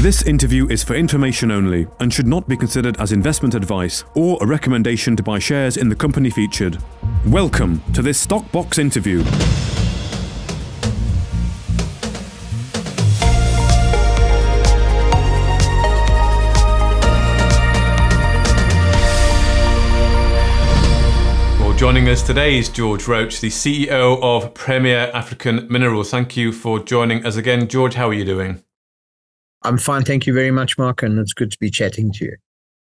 This interview is for information only and should not be considered as investment advice or a recommendation to buy shares in the company featured. Welcome to this Stock Box interview. Joining us today is George Roach, the CEO of Premier African Minerals. Thank you for joining us again. George, how are you doing? I'm fine, thank you very much, Mark, and it's good to be chatting to you.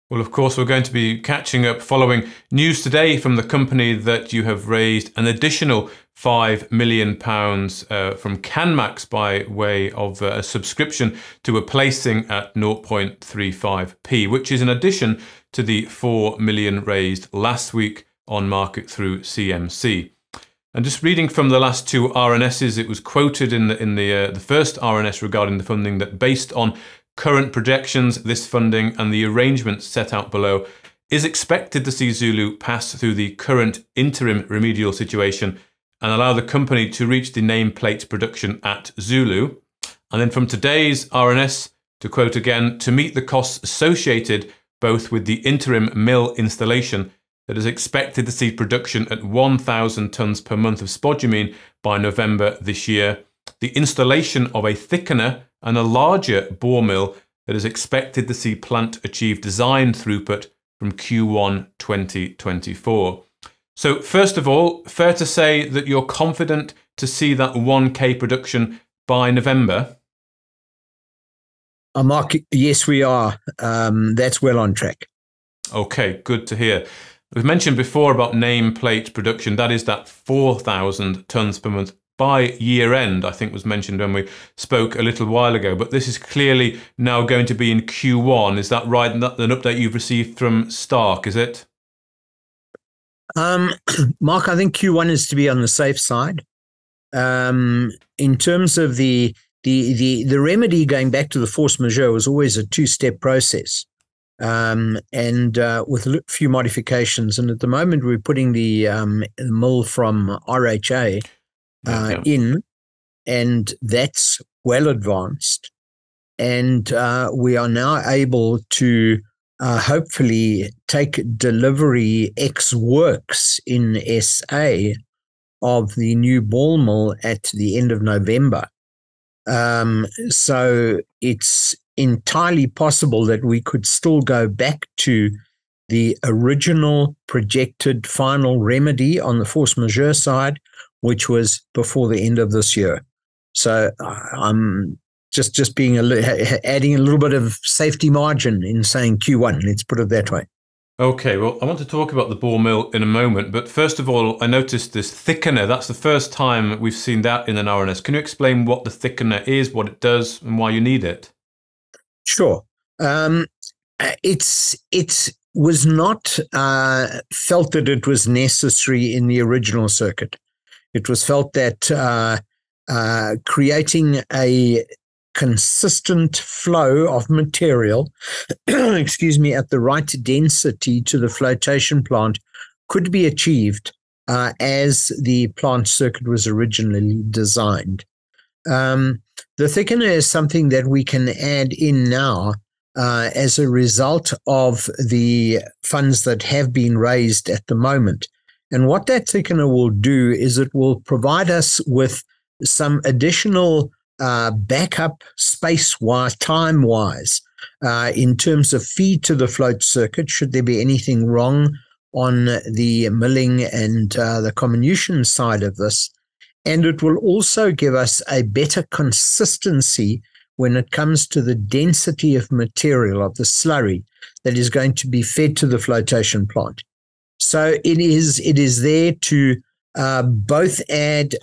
Well, of course, we're going to be catching up following news today from the company that you have raised an additional £5 million from Canmax by way of a subscription to a placing at 0.35p, which is in addition to the £4 million raised last week on market through CMC. And just reading from the last two RNSs, it was quoted in the first RNS regarding the funding that based on current projections, this funding and the arrangements set out below is expected to see Zulu pass through the current interim remedial situation and allow the company to reach the nameplate production at Zulu. And then from today's RNS, to quote again, to meet the costs associated both with the interim mill installation that is expected to see production at 1,000 tonnes per month of spodumene by November this year, the installation of a thickener and a larger bore mill that is expected to see plant achieve design throughput from Q1 2024. So first of all, fair to say that you're confident to see that 1K production by November? Mark, yes, we are. That's well on track. Okay, good to hear. We've mentioned before about nameplate production. That is that 4,000 tonnes per month by year end, I think was mentioned when we spoke a little while ago. But this is clearly now going to be in Q1. Is that right? An update you've received from Stark, is it? Mark, I think Q1 is to be on the safe side. In terms of the remedy going back to the force majeure was always a two-step process. And with a few modifications. And at the moment, we're putting the mill from RHA in, and that's well advanced. And we are now able to hopefully take delivery ex-works in SA of the new ball mill at the end of November. So it's entirely possible that we could still go back to the original projected final remedy on the force majeure side, which was before the end of this year. So I'm just being adding a little bit of safety margin in saying Q1. Let's put it that way. Okay, well, I want to talk about the ball mill in a moment, but first of all, I noticed this thickener. That's the first time we've seen that in an RNS. Can you explain what the thickener is, what it does, and why you need it? Sure. It was not felt that it was necessary in the original circuit. It was felt that creating a consistent flow of material, excuse me, at the right density to the flotation plant could be achieved as the plant circuit was originally designed. The thickener is something that we can add in now as a result of the funds that have been raised at the moment. And what that thickener will do is it will provide us with some additional backup space-wise, time-wise, in terms of feed to the float circuit, should there be anything wrong on the milling and the comminution side of this. And it will also give us a better consistency when it comes to the density of material of the slurry that is going to be fed to the flotation plant. So it is there to both add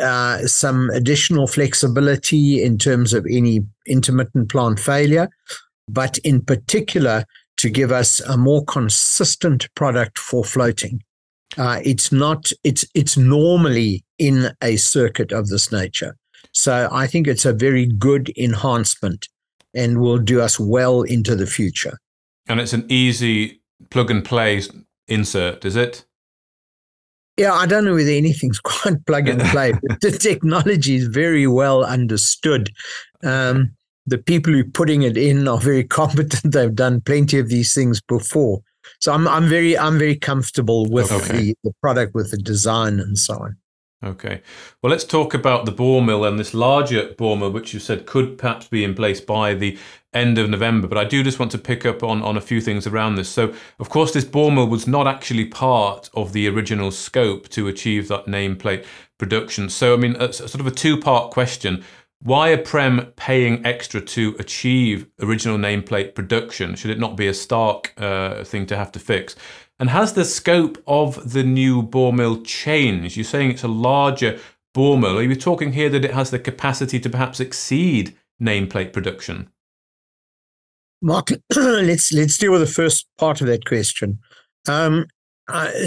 some additional flexibility in terms of any intermittent plant failure, but in particular to give us a more consistent product for floating. It's normally in a circuit of this nature. So I think it's a very good enhancement and will do us well into the future. And it's an easy plug and play insert, is it? Yeah, I don't know whether anything's quite plug and play, but the technology is very well understood. The the people who are putting it in are very competent. They've done plenty of these things before. So I'm very comfortable with the product, with the design and so on. Okay. Well, let's talk about the ball mill and this larger ball mill, which you said could perhaps be in place by the end of November. But I do just want to pick up on a few things around this. So, of course, this ball mill was not actually part of the original scope to achieve that nameplate production. So, I mean, it's sort of a two-part question. Why are Prem paying extra to achieve original nameplate production? Should it not be a Stark thing to have to fix? And has the scope of the new ball mill changed? You're saying it's a larger ball mill. Are you talking here that it has the capacity to perhaps exceed nameplate production? Mark, let's deal with the first part of that question.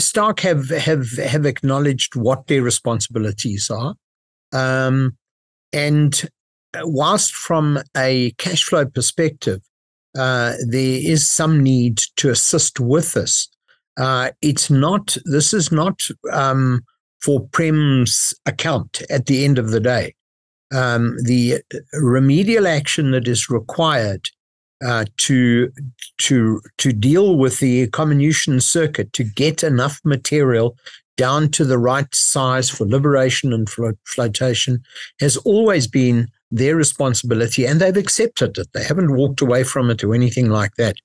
Stark have acknowledged what their responsibilities are. And whilst from a cash flow perspective, there is some need to assist with this. This is not for Prem's account at the end of the day. The remedial action that is required to deal with the comminution circuit, to get enough material down to the right size for liberation and flotation, has always been their responsibility, and they've accepted it. They haven't walked away from it or anything like that.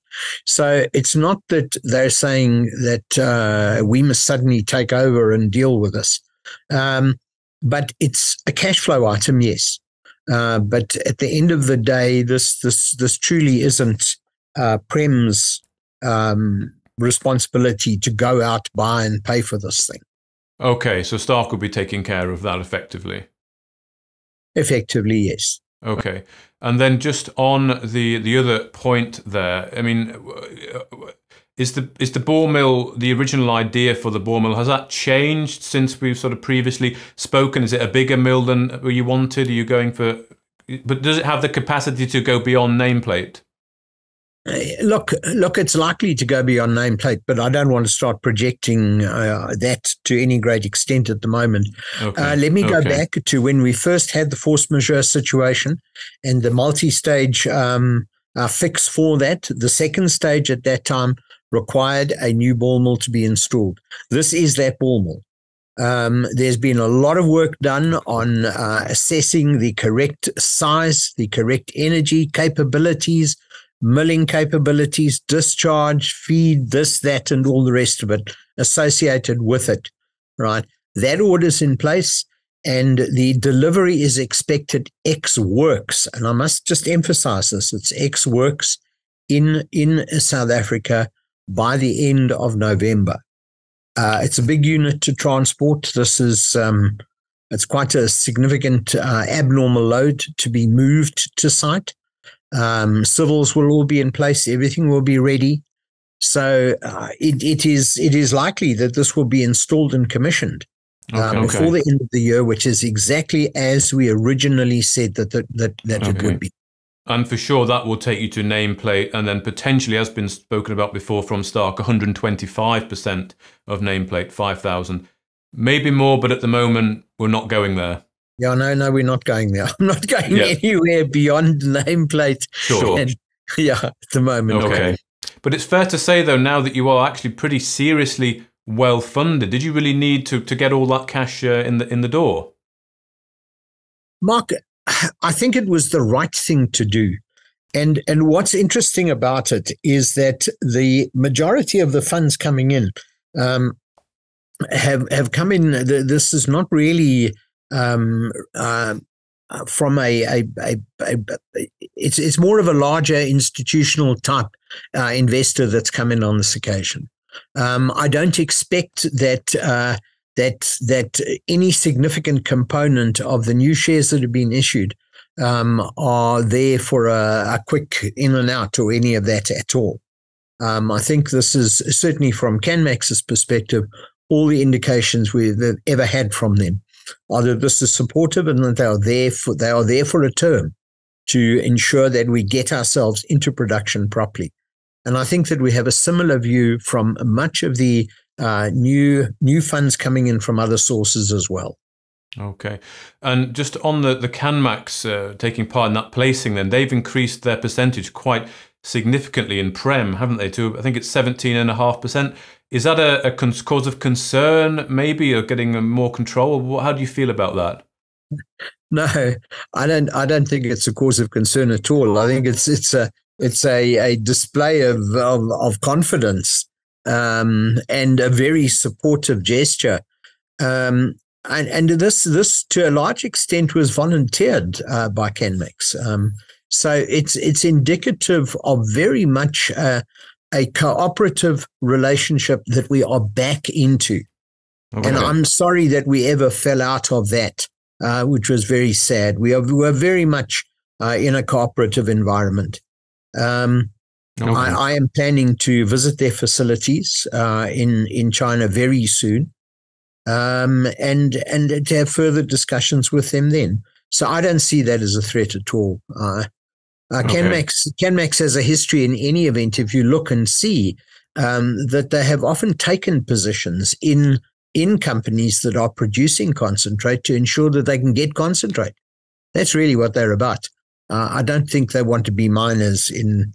So it's not that they're saying that we must suddenly take over and deal with this. But it's a cash flow item, yes. But at the end of the day, this truly isn't Prem's responsibility to go out, buy and pay for this thing. Okay, so Stark will be taking care of that effectively. Effectively, yes. Okay. And then just on the other point there, I mean, is the ball mill, the original idea for the ball mill, has that changed since we've sort of previously spoken? Is it a bigger mill than you wanted? Are you going for, but does it have the capacity to go beyond nameplate? Look, it's likely to go beyond nameplate, but I don't want to start projecting that to any great extent at the moment. Okay. Let me go back to when we first had the force majeure situation and the multi-stage fix for that. The second stage at that time required a new ball mill to be installed. This is that ball mill. There's been a lot of work done on assessing the correct size, the correct energy capabilities, milling capabilities, discharge, feed, this, that, and all the rest of it associated with it, right? That order's in place, and the delivery is expected ex works. And I must just emphasize this, it's ex works in South Africa by the end of November. It's a big unit to transport. This is, it's quite a significant abnormal load to be moved to site. Civils will all be in place. Everything will be ready. So it is likely that this will be installed and commissioned before the end of the year, which is exactly as we originally said that it would be. And for sure, that will take you to nameplate, and then potentially, as been spoken about before from Stark, 125% of nameplate, 5,000. Maybe more, but at the moment, we're not going there. Yeah, no, we're not going there. I'm not going anywhere beyond nameplate. Sure. And, at the moment. Okay. But it's fair to say, though, now that you are actually pretty seriously well-funded, did you really need to get all that cash in the door? Mark, I think it was the right thing to do. And what's interesting about it is that the majority of the funds coming in have come in. This is not really from it's more of a larger institutional type investor that's come in on this occasion. I don't expect that any significant component of the new shares that have been issued are there for a quick in and out or any of that at all. I think this is certainly from Canmax's perspective, all the indications we've ever had from them are that this is supportive and that they are there for a term to ensure that we get ourselves into production properly. And I think that we have a similar view from much of the new funds coming in from other sources as well. Okay. And just on the Canmax taking part in that placing, then they've increased their percentage quite significantly in Prem, haven't they? To, I think it's 17.5%. Is that a cause of concern, maybe, or getting more control? How do you feel about that? No, I don't think it's a cause of concern at all. I think it's a display of confidence, and a very supportive gesture. And this to a large extent was volunteered by Canmax. So it's indicative of very much a cooperative relationship that we are back into. Okay. And I'm sorry that we ever fell out of that, which was very sad. We were very much in a cooperative environment. Okay. I am planning to visit their facilities in China very soon, and to have further discussions with them then. So I don't see that as a threat at all. Canmax has a history in any event. If you look and see that they have often taken positions in companies that are producing concentrate to ensure that they can get concentrate. That's really what they're about. I don't think they want to be miners in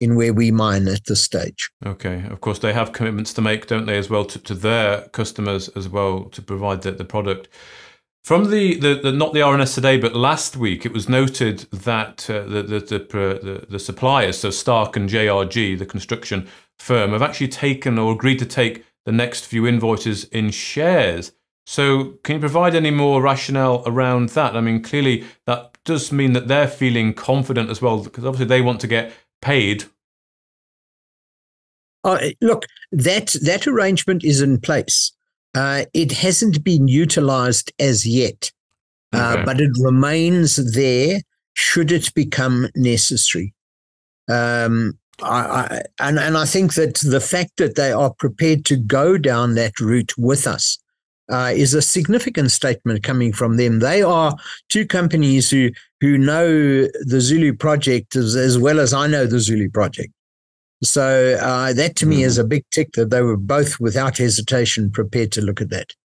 where we mine at this stage. Okay. Of course, they have commitments to make, don't they, as well, to their customers as well, to provide the product. From the not the RNS today, but last week, it was noted that the suppliers, so Stark and JRG, the construction firm, have actually taken or agreed to take the next few invoices in shares. So can you provide any more rationale around that? I mean, clearly that does mean that they're feeling confident as well, because obviously they want to get paid. Look, that arrangement is in place. It hasn't been utilized as yet, but it remains there should it become necessary. And I think that the fact that they are prepared to go down that route with us is a significant statement coming from them. They are two companies who know the Zulu project as well as I know the Zulu project. So that to me is a big tick that they were both without hesitation prepared to look at that.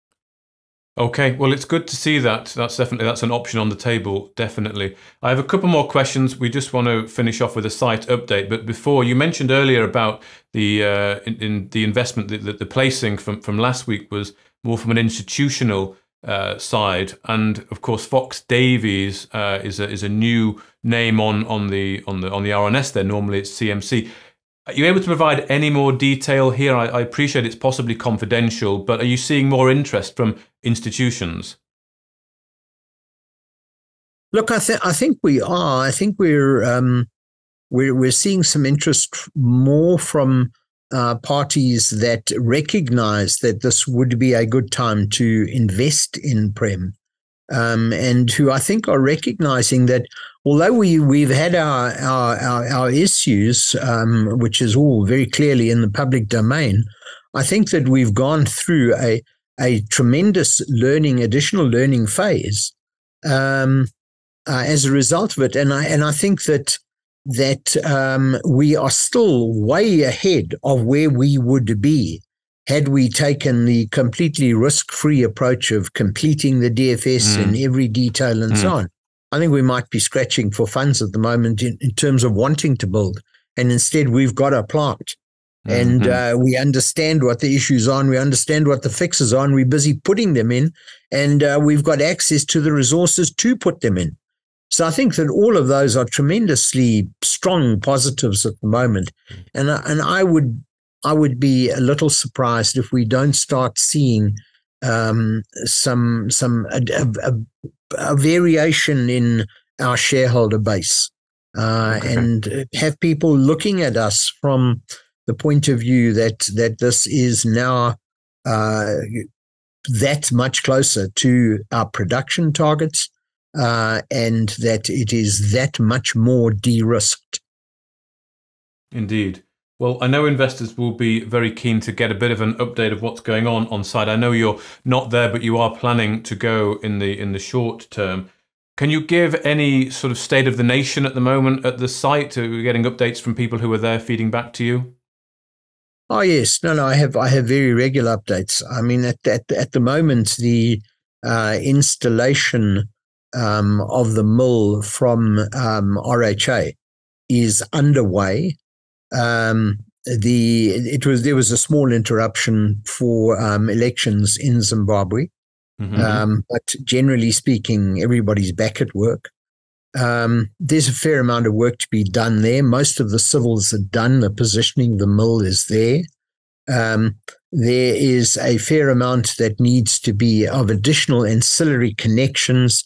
Okay, well, it's good to see that. That's an option on the table, definitely. I have a couple more questions. We just want to finish off with a site update. But before, you mentioned earlier about the in the investment, the placing from last week was more from an institutional side, and of course, Fox Davies is a new name on the RNS. There normally it's CMC. Are you able to provide any more detail here? I appreciate it's possibly confidential, but are you seeing more interest from institutions? Look, I think we are. I think we're seeing some interest more from parties that recognize that this would be a good time to invest in Prem, and who I think are recognizing that although we've had our issues, which is all very clearly in the public domain, I think that we've gone through a tremendous additional learning phase as a result of it, and I think that we are still way ahead of where we would be had we taken the completely risk-free approach of completing the DFS in every detail and so on. I think we might be scratching for funds at the moment in terms of wanting to build. And instead, we've got a plant. And we understand what the issues are, and we understand what the fixes are, and we're busy putting them in. And we've got access to the resources to put them in. So I think that all of those are tremendously strong positives at the moment. And I would be a little surprised if we don't start seeing a variation in our shareholder base, and have people looking at us from the point of view that this is now that much closer to our production targets, and that it is that much more de-risked. Indeed. Well, I know investors will be very keen to get a bit of an update of what's going on site. I know you're not there, but you are planning to go in the short term. Can you give any sort of state of the nation at the moment at the site? Are we getting updates from people who are there feeding back to you? Oh yes, no, I have very regular updates. I mean, at the moment, the installation of the mill from RHA is underway. There was a small interruption for elections in Zimbabwe, but generally speaking, everybody's back at work. There's a fair amount of work to be done there. Most of the civils are done. The positioning of the mill is there. There is a fair amount that needs to be of additional ancillary connections,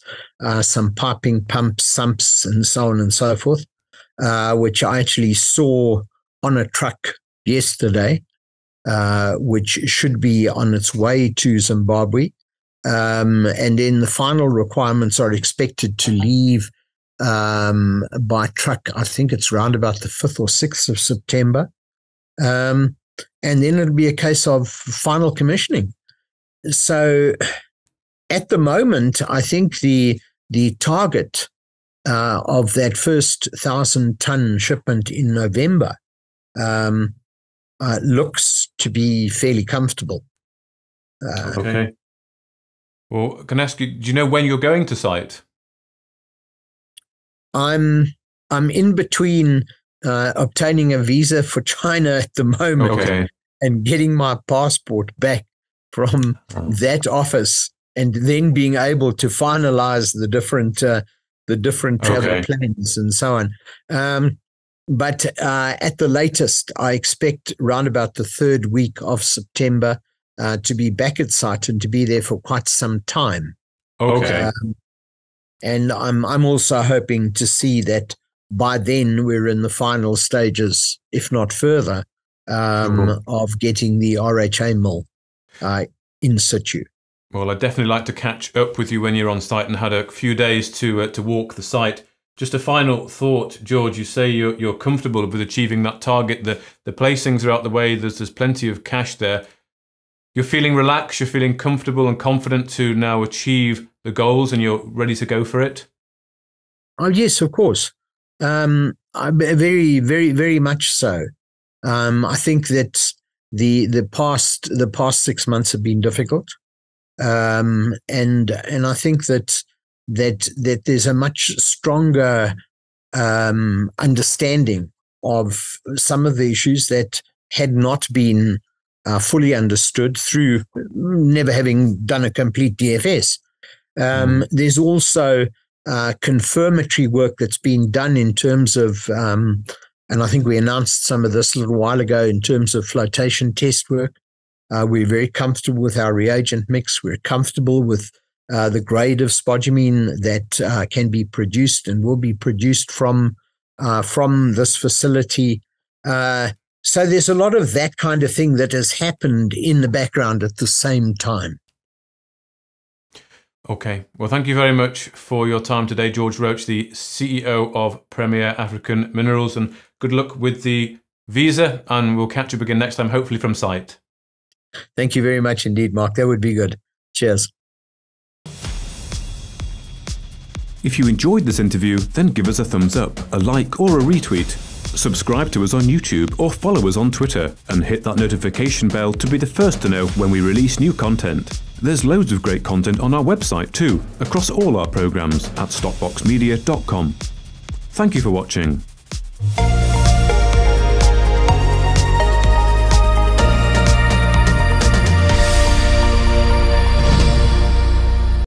some piping, pumps, sumps, and so on and so forth, which I actually saw on a truck yesterday, which should be on its way to Zimbabwe. And then the final requirements are expected to leave by truck. I think it's around about the 5th or 6th of September. And then it'll be a case of final commissioning. So at the moment, I think the target of that first 1,000-ton shipment in November looks to be fairly comfortable. Okay. Well, can I ask you, do you know when you're going to site? I'm in between obtaining a visa for China at the moment and getting my passport back from that office, and then being able to finalize the different travel plans and so on. But at the latest, I expect around about the 3rd week of September to be back at site and to be there for quite some time. And I'm also hoping to see that by then we're in the final stages, if not further, of getting the RHA mill in situ. Well, I'd definitely like to catch up with you when you're on site and had a few days to walk the site. Just a final thought, George. You say you're comfortable with achieving that target. The placings are out the way. There's plenty of cash there. You're feeling relaxed. You're feeling comfortable and confident to now achieve the goals, and you're ready to go for it. Oh yes, of course. Very, very, very much so. I think that the past 6 months have been difficult, and I think that there's a much stronger understanding of some of the issues that had not been fully understood through never having done a complete DFS. There's also confirmatory work that's been done in terms of, and I think we announced some of this a little while ago, in terms of flotation test work. We're very comfortable with our reagent mix. We're comfortable with the grade of spodumene that can be produced and will be produced from this facility. So there's a lot of that kind of thing that has happened in the background at the same time. Okay. Well, thank you very much for your time today, George Roach, the CEO of Premier African Minerals, and good luck with the visa, and we'll catch up again next time, hopefully from site. Thank you very much indeed, Mark. That would be good. Cheers. If you enjoyed this interview, then give us a thumbs up, a like or a retweet. Subscribe to us on YouTube or follow us on Twitter, and hit that notification bell to be the first to know when we release new content. There's loads of great content on our website too, across all our programs at stockboxmedia.com. Thank you for watching.